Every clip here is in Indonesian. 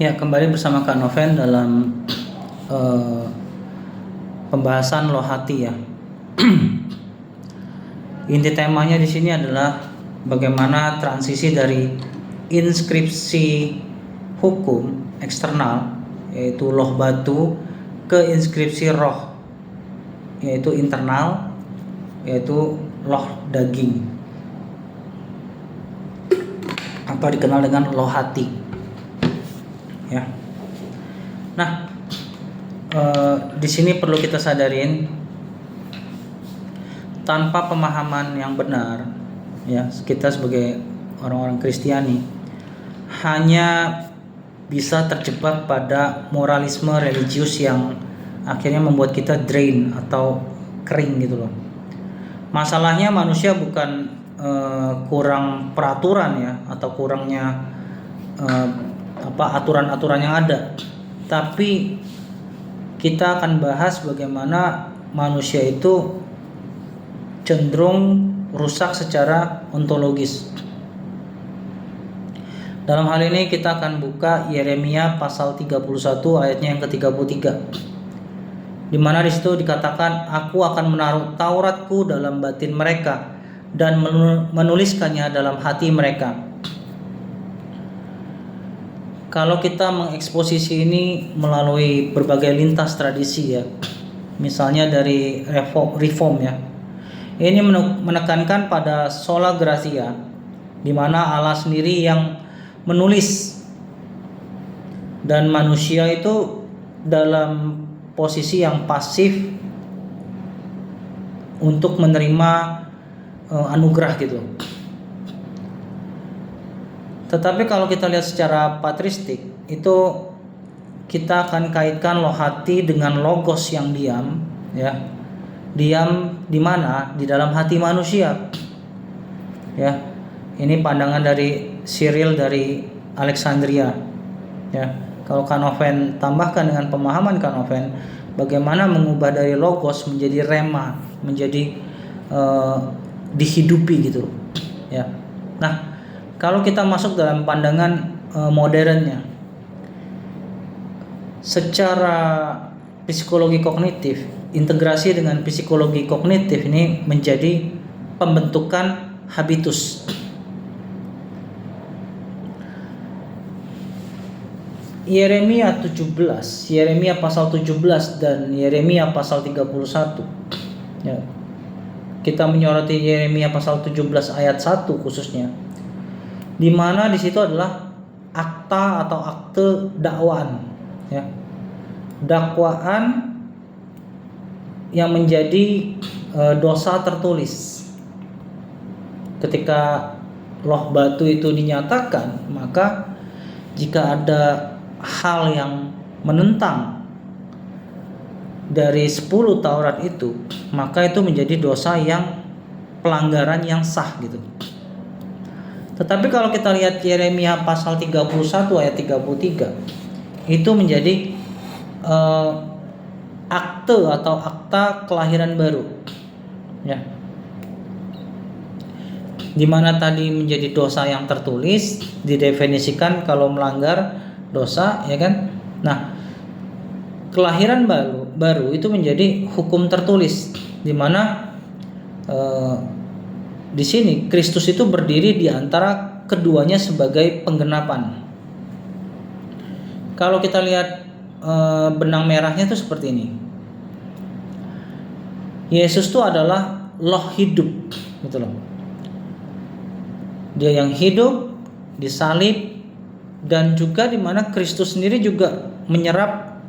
Ya, kembali bersama Kak Noven dalam eh, pembahasan loh hati ya. Inti temanya di sini adalah bagaimana transisi dari inskripsi hukum eksternal yaitu loh batu ke inskripsi roh yaitu internal yaitu loh daging atau dikenal dengan loh hati ya. Nah, di sini perlu kita sadarin tanpa pemahaman yang benar ya, kita sebagai orang-orang Kristiani hanya bisa terjebak pada moralisme religius yang akhirnya membuat kita drain atau kering gitu loh. Masalahnya manusia bukan kurang peraturan ya atau kurangnya aturan-aturan yang ada, tapi kita akan bahas bagaimana manusia itu cenderung rusak secara ontologis. Dalam hal ini kita akan buka Yeremia pasal 31 ayatnya yang ke-33. Di mana di situ dikatakan, "Aku akan menaruh Tauratku dalam batin mereka dan menuliskannya dalam hati mereka." Kalau kita mengeksposisi ini melalui berbagai lintas tradisi ya, misalnya dari reform ya, ini menekankan pada sola gratia, di mana Allah sendiri yang menulis dan manusia itu dalam posisi yang pasif untuk menerima anugerah gitu. Tetapi kalau kita lihat secara patristik, itu kita akan kaitkan loh hati dengan logos yang diam ya. Diam di mana? Di dalam hati manusia. Ya. Ini pandangan dari Cyril dari Alexandria. Ya. Kalau Kanoven tambahkan dengan pemahaman Kanoven, bagaimana mengubah dari logos menjadi rema, menjadi dihidupi gitu. Ya. Nah, kalau kita masuk dalam pandangan modernnya, secara psikologi kognitif, integrasi dengan psikologi kognitif ini menjadi pembentukan habitus. Yeremia 17, Yeremia pasal 17 dan Yeremia pasal 31. Ya. Kita menyoroti Yeremia pasal 17 ayat 1 khususnya. Di mana di situ adalah akta atau akte dakwaan ya. Dakwaan yang menjadi dosa tertulis. Ketika loh batu itu dinyatakan, maka jika ada hal yang menentang dari 10 Taurat itu, maka itu menjadi dosa yang pelanggaran yang sah gitu. Tetapi kalau kita lihat Yeremia pasal 31 ayat 33, itu menjadi akte atau akta kelahiran baru ya, dimana tadi menjadi dosa yang tertulis didefinisikan kalau melanggar dosa ya kan. Nah, kelahiran baru itu menjadi hukum tertulis, dimana di sini Kristus itu berdiri di antara keduanya sebagai penggenapan. Kalau kita lihat benang merahnya itu seperti ini. Yesus itu adalah loh hidup gitu loh. Dia yang hidup, disalib, dan juga di mana Kristus sendiri juga menyerap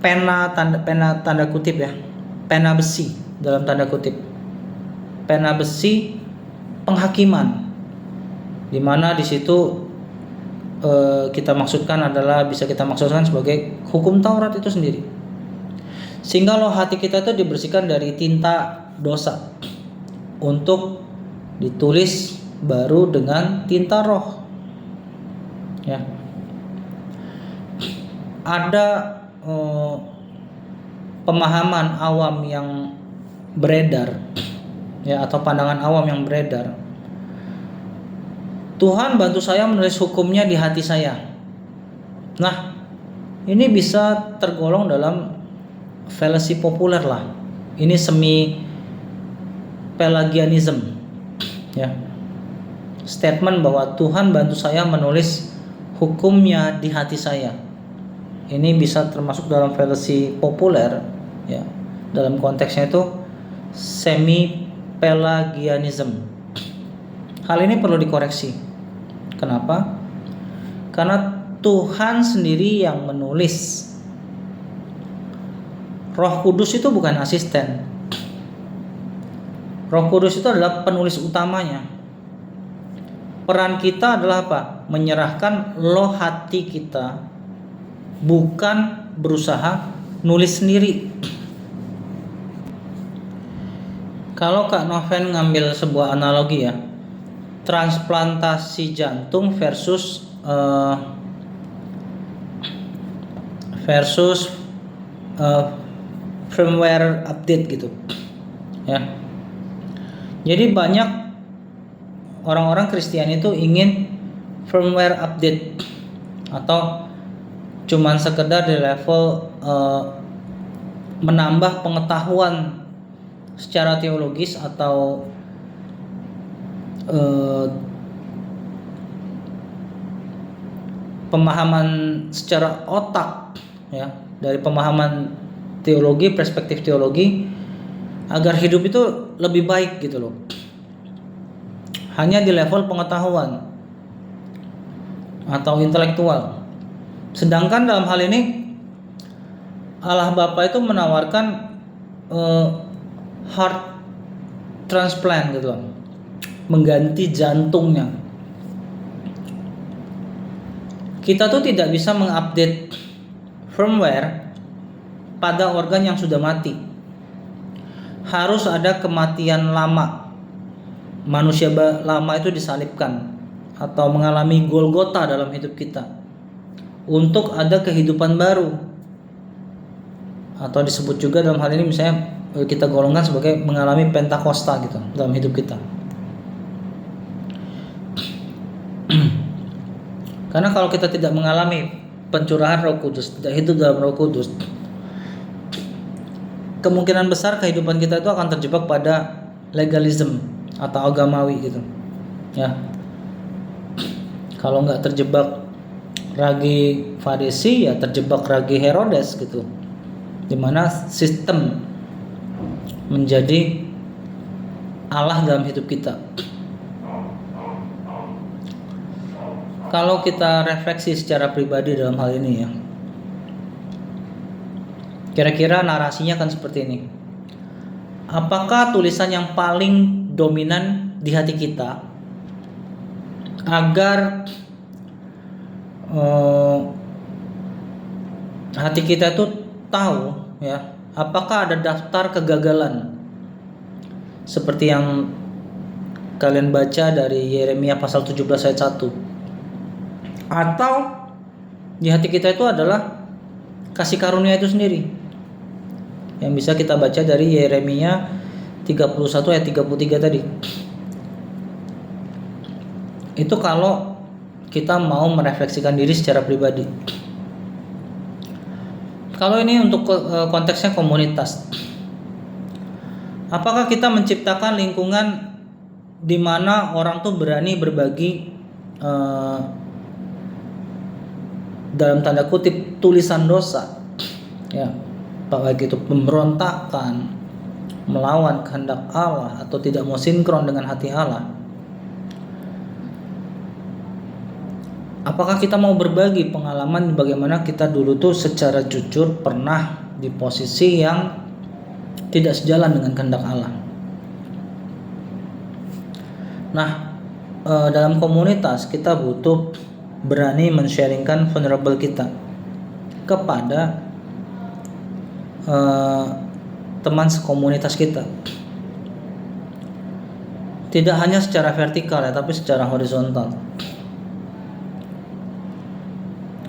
pena tanda kutip ya, pena besi dalam tanda kutip, pena besi penghakiman, di mana di situ kita maksudkan adalah bisa kita maksudkan sebagai hukum Taurat itu sendiri. Sehingga loh hati kita itu dibersihkan dari tinta dosa untuk ditulis baru dengan tinta roh. Ya. Ada pemahaman awam yang beredar ya, atau pandangan awam yang beredar Tuhan bantu saya menulis hukumnya di hati saya. Nah, ini bisa tergolong dalam fallacy populer lah. Ini semi Pelagianism, ya. Statement bahwa Tuhan bantu saya menulis hukumnya di hati saya. Ini bisa termasuk dalam fallacy populer, ya. Dalam konteksnya itu semi Pelagianism. Hal ini perlu dikoreksi. Kenapa? Karena Tuhan sendiri yang menulis. Roh Kudus itu bukan asisten. Roh Kudus itu adalah penulis utamanya. Peran kita adalah apa? Menyerahkan loh hati kita, bukan berusaha nulis sendiri. Kalau Kak Noven ngambil sebuah analogi ya, transplantasi jantung versus firmware update gitu, ya. Jadi banyak orang-orang Kristen itu ingin firmware update atau cuman sekedar di level menambah pengetahuan secara teologis atau pemahaman secara otak, ya, dari pemahaman teologi, perspektif teologi, agar hidup itu lebih baik gitu loh. Hanya di level pengetahuan atau intelektual. Sedangkan dalam hal ini Allah Bapa itu menawarkan heart transplant gitu loh, mengganti jantungnya. Kita tuh tidak bisa mengupdate firmware pada organ yang sudah mati. Harus ada kematian lama. Manusia lama itu disalibkan atau mengalami Golgota dalam hidup kita untuk ada kehidupan baru, atau disebut juga dalam hal ini misalnya kita golongkan sebagai mengalami Pentakosta gitu dalam hidup kita. Karena kalau kita tidak mengalami pencurahan Roh Kudus, tidak hidup dalam Roh Kudus, kemungkinan besar kehidupan kita itu akan terjebak pada legalism atau agamawi gitu, ya. Kalau nggak terjebak ragi Farisi, ya terjebak ragi Herodes gitu, dimana sistem menjadi Allah dalam hidup kita. Kalau kita refleksi secara pribadi dalam hal ini ya, kira-kira narasinya kan seperti ini. Apakah tulisan yang paling dominan di hati kita agar hati kita itu tahu ya, apakah ada daftar kegagalan seperti yang kalian baca dari Yeremia pasal 17 ayat 1, atau di hati kita itu adalah kasih karunia itu sendiri yang bisa kita baca dari Yeremia 31 ayat 33 tadi. Itu kalau kita mau merefleksikan diri secara pribadi. Kalau ini untuk konteksnya komunitas, apakah kita menciptakan lingkungan di mana orang tuh berani berbagi dalam tanda kutip tulisan dosa, ya, baik itu pemberontakan, melawan kehendak Allah, atau tidak mau sinkron dengan hati Allah. Apakah kita mau berbagi pengalaman bagaimana kita dulu tuh secara jujur pernah di posisi yang tidak sejalan dengan kehendak Allah. Nah, dalam komunitas kita butuh berani men-sharingkan vulnerable kita kepada teman sekomunitas kita. Tidak hanya secara vertikal ya, tapi secara horizontal.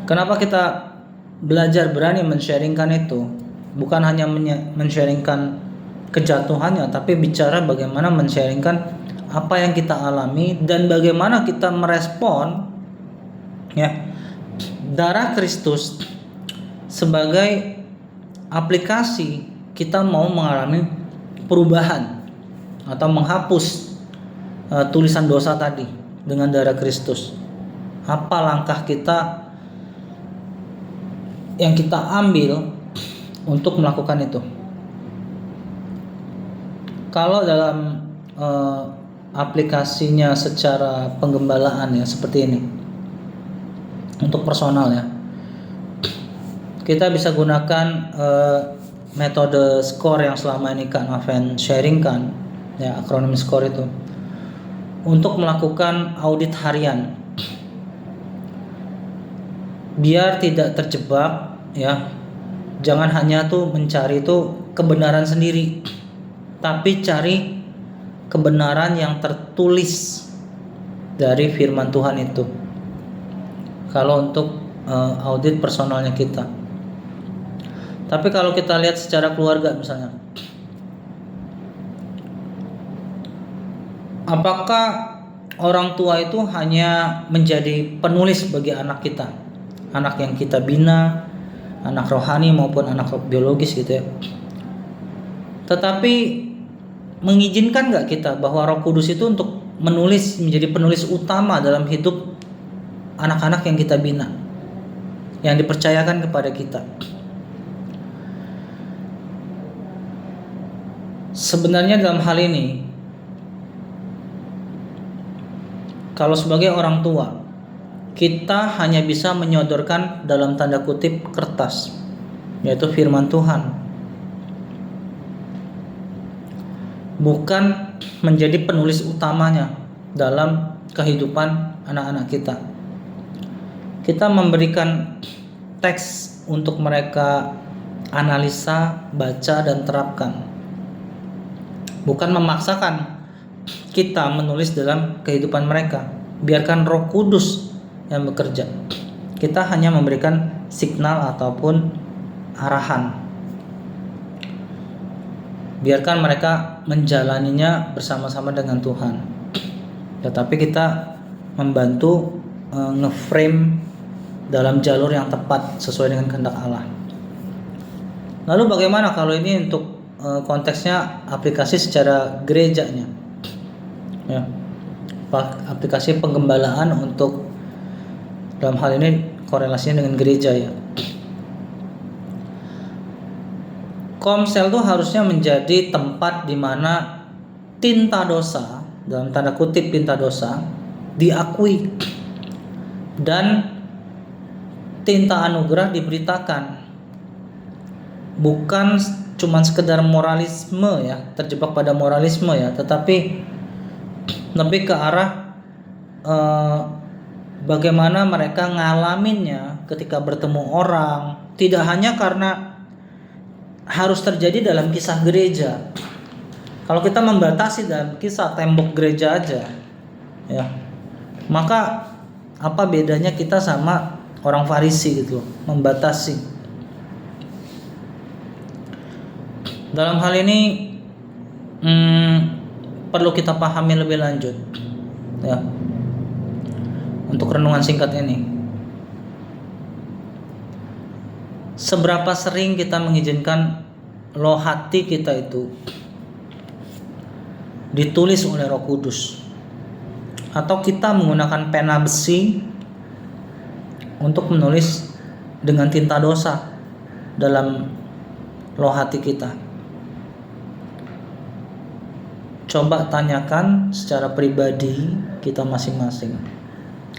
Kenapa kita belajar berani men-sharingkan itu? Bukan hanya men-sharingkan kejatuhannya, tapi bicara bagaimana men-sharingkan apa yang kita alami dan bagaimana kita merespon ya darah Kristus sebagai aplikasi kita mau mengalami perubahan atau menghapus tulisan dosa tadi dengan darah Kristus. Apa langkah kita yang kita ambil untuk melakukan itu? Kalau dalam aplikasinya secara penggembalaan ya seperti ini, untuk personal ya, kita bisa gunakan metode SCORE yang selama ini Kak Noven sharingkan ya, akronim SCORE itu, untuk melakukan audit harian biar tidak terjebak ya. Jangan hanya tuh mencari tuh kebenaran sendiri, tapi cari kebenaran yang tertulis dari firman Tuhan itu. Kalau untuk audit personalnya kita. Tapi kalau kita lihat secara keluarga misalnya, apakah orang tua itu hanya menjadi penulis bagi anak kita, anak yang kita bina, anak rohani maupun anak biologis gitu ya. Tetapi mengizinkan nggak kita bahwa Roh Kudus itu untuk menulis, menjadi penulis utama dalam hidup anak-anak yang kita bina, yang dipercayakan kepada kita? Sebenarnya dalam hal ini, kalau sebagai orang tua, kita hanya bisa menyodorkan dalam tanda kutip kertas, yaitu firman Tuhan, bukan menjadi penulis utamanya dalam kehidupan anak-anak kita. Kita memberikan teks untuk mereka analisa, baca, dan terapkan, bukan memaksakan kita menulis dalam kehidupan mereka. Biarkan Roh Kudus yang bekerja. Kita hanya memberikan signal ataupun arahan. Biarkan mereka menjalaninya bersama-sama dengan Tuhan. Tetapi kita membantu nge-frame dalam jalur yang tepat sesuai dengan kehendak Allah. Lalu bagaimana kalau ini untuk konteksnya aplikasi secara gerejanya? Ya. Aplikasi penggembalaan untuk dalam hal ini korelasinya dengan gereja ya. Komsel itu harusnya menjadi tempat di mana tinta dosa, dalam tanda kutip tinta dosa, diakui dan tinta anugerah diberitakan. Bukan cuman sekedar moralisme ya, terjebak pada moralisme ya, tetapi lebih ke arah bagaimana mereka ngalaminnya ketika bertemu orang, tidak hanya karena harus terjadi dalam kisah gereja. Kalau kita membatasi dalam kisah tembok gereja aja ya, maka apa bedanya kita sama orang Farisi gitu, membatasi. Dalam hal ini perlu kita pahami lebih lanjut ya, untuk renungan singkat ini. Seberapa sering kita mengizinkan loh hati kita itu ditulis oleh Roh Kudus, atau kita menggunakan pena besi untuk menulis dengan tinta dosa dalam loh hati kita? Coba tanyakan secara pribadi kita masing-masing.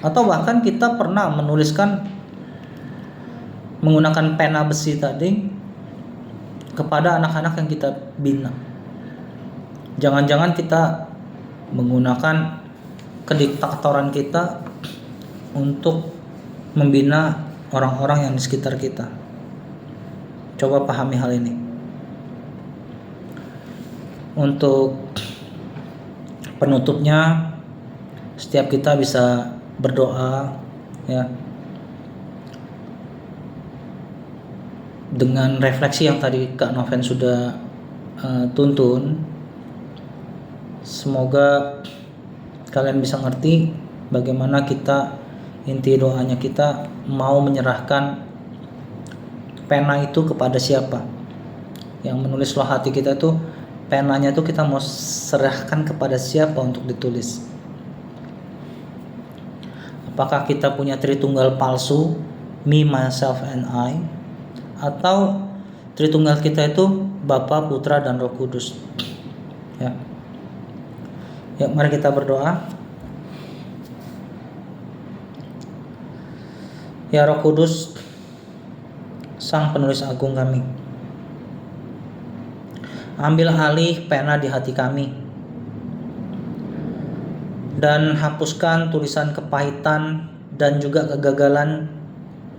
Atau bahkan kita pernah menuliskan menggunakan pena besi tadi kepada anak-anak yang kita bina. Jangan-jangan kita menggunakan kediktatoran kita untuk membina orang-orang yang di sekitar kita. Coba pahami hal ini. Untuk penutupnya, setiap kita bisa berdoa ya, dengan refleksi yang tadi Kak Noven sudah tuntun. Semoga kalian bisa ngerti bagaimana kita, inti doanya kita mau menyerahkan pena itu kepada siapa. Yang menulis loh hati kita tuh, penanya tuh kita mau serahkan kepada siapa untuk ditulis. Apakah kita punya Tritunggal palsu, me, myself, and I, atau Tritunggal kita itu Bapa, Putra, dan Roh Kudus. Ya, mari kita berdoa. Ya Roh Kudus, Sang Penulis Agung kami, ambil alih pena di hati kami dan hapuskan tulisan kepahitan dan juga kegagalan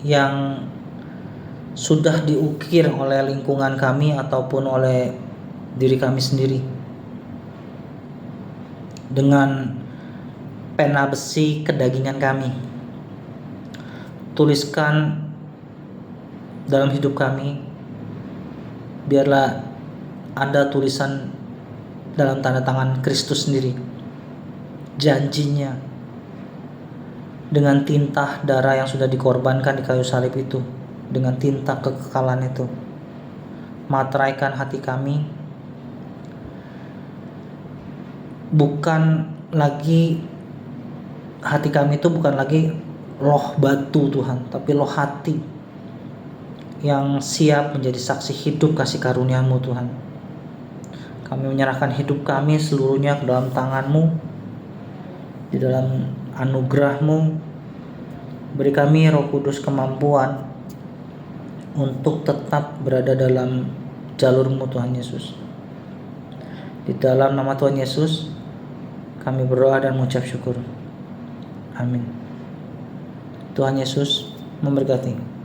yang sudah diukir oleh lingkungan kami ataupun oleh diri kami sendiri dengan pena besi kedagingan kami. Tuliskan dalam hidup kami, biarlah ada tulisan dalam tanda tangan Kristus sendiri, janjinya, dengan tinta darah yang sudah dikorbankan di kayu salib itu, dengan tinta kekekalan itu. Materaikan hati kami, bukan lagi hati kami itu bukan lagi loh batu Tuhan, tapi loh hati yang siap menjadi saksi hidup kasih karunia-Mu Tuhan. Kami menyerahkan hidup kami seluruhnya ke dalam tangan-Mu, di dalam anugerah-Mu. Beri kami Roh Kudus kemampuan untuk tetap berada dalam jalur-Mu Tuhan Yesus. Di dalam nama Tuhan Yesus kami berdoa dan mengucap syukur. Amin. Tuhan Yesus memberkati.